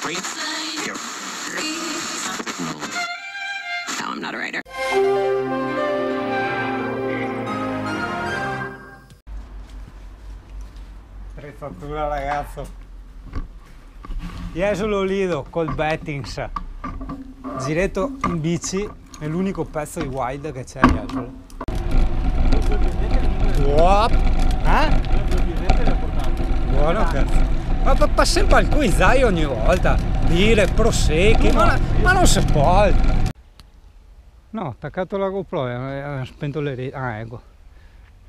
No, I'm not a writer. Attrezzatura, ragazzo. Jesolo Lido col Bettings. Giretto in bici è l'unico pezzo di wild che c'è a Jesolo. Buono cazzo. Ma fa sempre al quizzai ogni volta. Dire, prosecchi, ma non si può. No, attaccato la GoPro e ha spento le reti. Ah, ecco.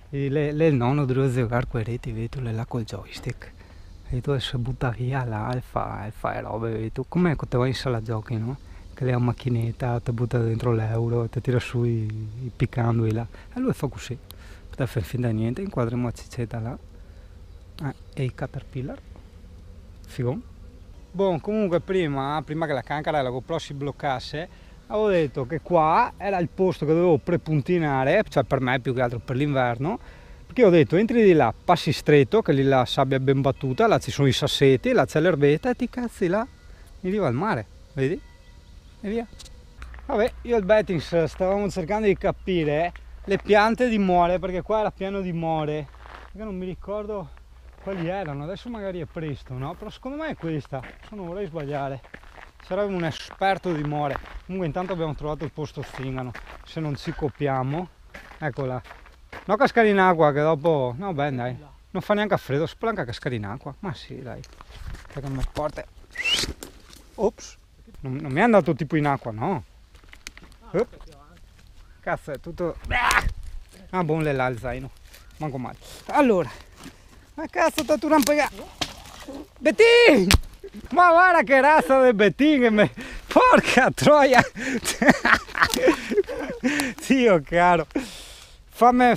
Il nonno doveva giocare con le reti, vedi tu, là col joystick. E tu si butta via là e fa e robe, vedi tu. Come te vai in sala giochi, no? Che lei ha una macchinetta, ti butta dentro l'euro, ti tira su i piccandoli là. E lui fa così. Per fare finta di niente, inquadriamo la cicetta là. E i Caterpillar. Figon. Boh, comunque prima che la cancra della GoPro si bloccasse, avevo detto che qua era il posto che dovevo prepuntinare, cioè per me più che altro per l'inverno, perché ho detto entri di là, passi stretto, che lì la sabbia è ben battuta, là ci sono i sassetti, là c'è l'erbetta e ti cazzi là, mi arriva al mare, vedi? E via. Vabbè, io e il Bettings stavamo cercando di capire le piante di more, perché qua era pieno di more, perché non mi ricordo quali erano, adesso magari è presto, no? Però secondo me è questa, se non vorrei sbagliare. Sarebbe un esperto di more. Comunque intanto abbiamo trovato il posto zingano, se non ci copiamo. Eccola. No cascare in acqua che dopo... No beh dai, non fa neanche freddo, splanca a cascare in acqua. Ma sì dai, perché non mi porta. Ops, non mi è andato tipo in acqua, no? Cazzo è tutto... Ah buon le là il zaino, manco male. Allora, ma cazzo sta tu rampegando? Bettin! Ma guarda che razza del Bettin! Porca troia! Dio caro!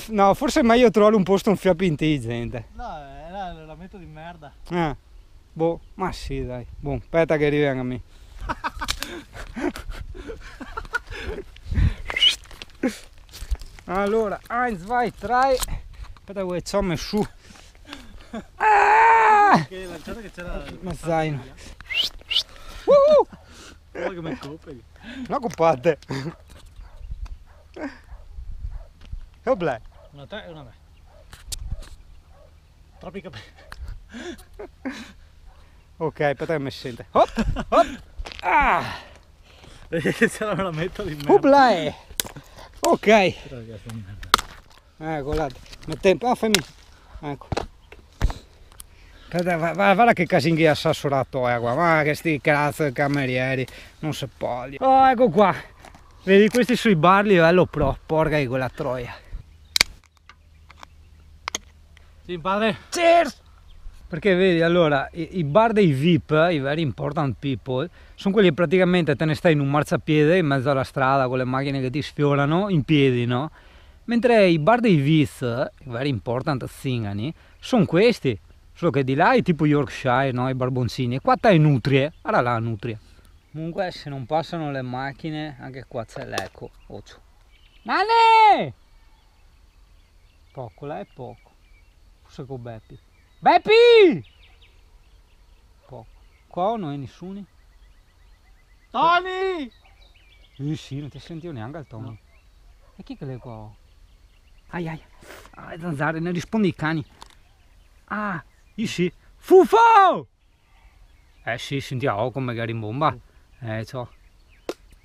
No, forse è meglio trovare un posto un fiapo intelligente. No, la metto di merda. Boh, ma sì dai. Boh, aspetta che arrivi a me. Allora, 1, 2, 3. Aspetta che ci ho messo su. Che lanciata che c'era Ma zaino. Guarda che mi copri. No copate. Che blè. Una te e una me. Troppi capelli. Ok, aspetta che mi sente. Hop, hop. Vedi che c'era una metto di merda. Oblè. Ok. Ragazzi, di merda. Ecco, guarda. Fammi. Ecco. Guarda che casinghia assassorato qua, ma che sti cazzo camerieri, non si può. Oh, ecco qua, vedi questi sui bar livello pro, porca di quella troia. Sì, padre. Cheers! Perché vedi, allora, i bar dei VIP, i very important people, sono quelli che praticamente te ne stai in un marciapiede in mezzo alla strada con le macchine che ti sfiorano in piedi, no? Mentre i bar dei Viz, i very important zingani, sono questi. Solo che di là è tipo Yorkshire, no? I barboncini. E qua c'hai nutrie. Guarda là, nutria. Comunque se non passano le macchine, anche qua c'è l'eco. Occhio. Nane! Poco, là è poco. Forse con Beppi. Beppi! Poco. Qua non è nessuno. Tony! Sì, non ti sentivo neanche il Tony. No. E chi che l'è qua? Ai, zanzare, ne rispondi i cani. Ah! Sì, Fufo! Sì, sentiamo come garimbomba. C'ho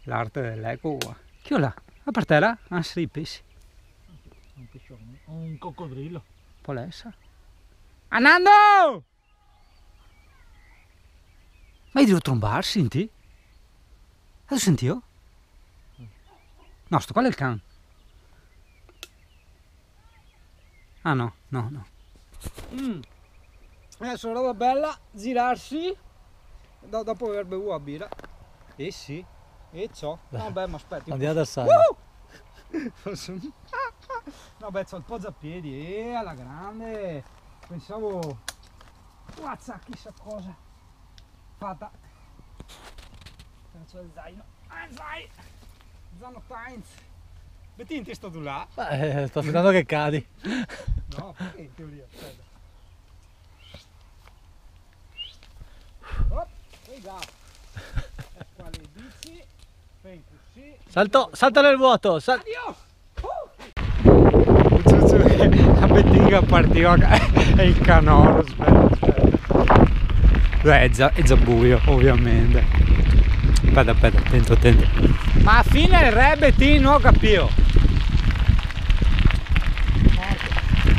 l'arte dell'eco qua. Chi ho là? A parte là? Ah, sei pesci. Un pescione, un coccodrillo. Può essere. Anando! Ma io devo trombare, senti? Lo senti io? No, sto qua è il can. Ah no. Adesso roba bella, girarsi dopo aver bevuto la birra. Sì, e ciò. No beh, ma aspetta. Andiamo ad assare. No beh, c'ho il poggiapiedi, alla grande. Pensavo... Guazza, chissà cosa. Fatta. C'ho il zaino. Vai! Zaino Times. Bettin, ti sto tu là? Sto aspettando che cadi. No, perché in teoria? Aspetta. Oh, Salta nel vuoto. La Bettinga partiva e il canoro, aspetta. È già buio, ovviamente. Aspetta, attento. Ma a fine il re Bettin non ho capito.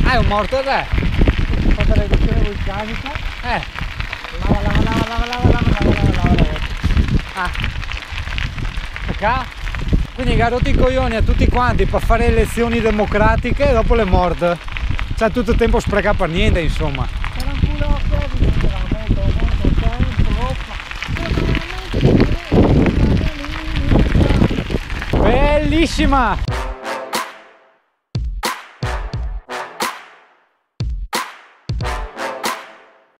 È un morto il re. Fatta l'eruzione vulcanica. Lava. Ok? Quindi ha rotto i coglioni a tutti quanti per fare elezioni democratiche e dopo le morte. C'è tutto il tempo sprecato per niente, insomma. Era un culo Bellissima!